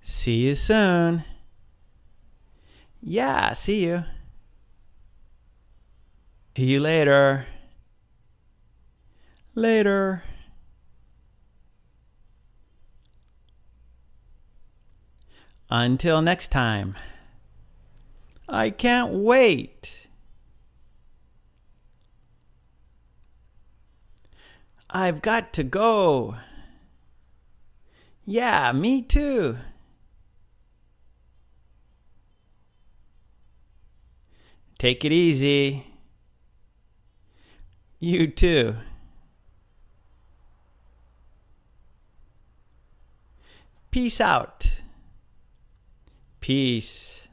See you soon. Yeah, see you. See you later. Later. Until next time. I can't wait. I've got to go. Yeah, me too. Take it easy. You too. Peace out. Peace.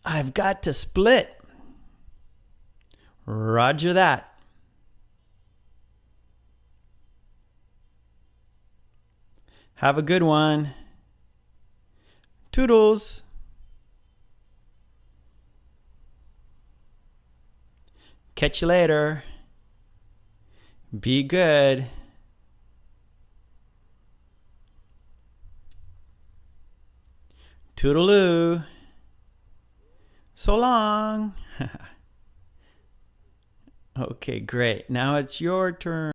I've got to split. Roger that. Have a good one. Toodles. Catch you later. Be good. Toodaloo. So long. Okay, great. Now it's your turn.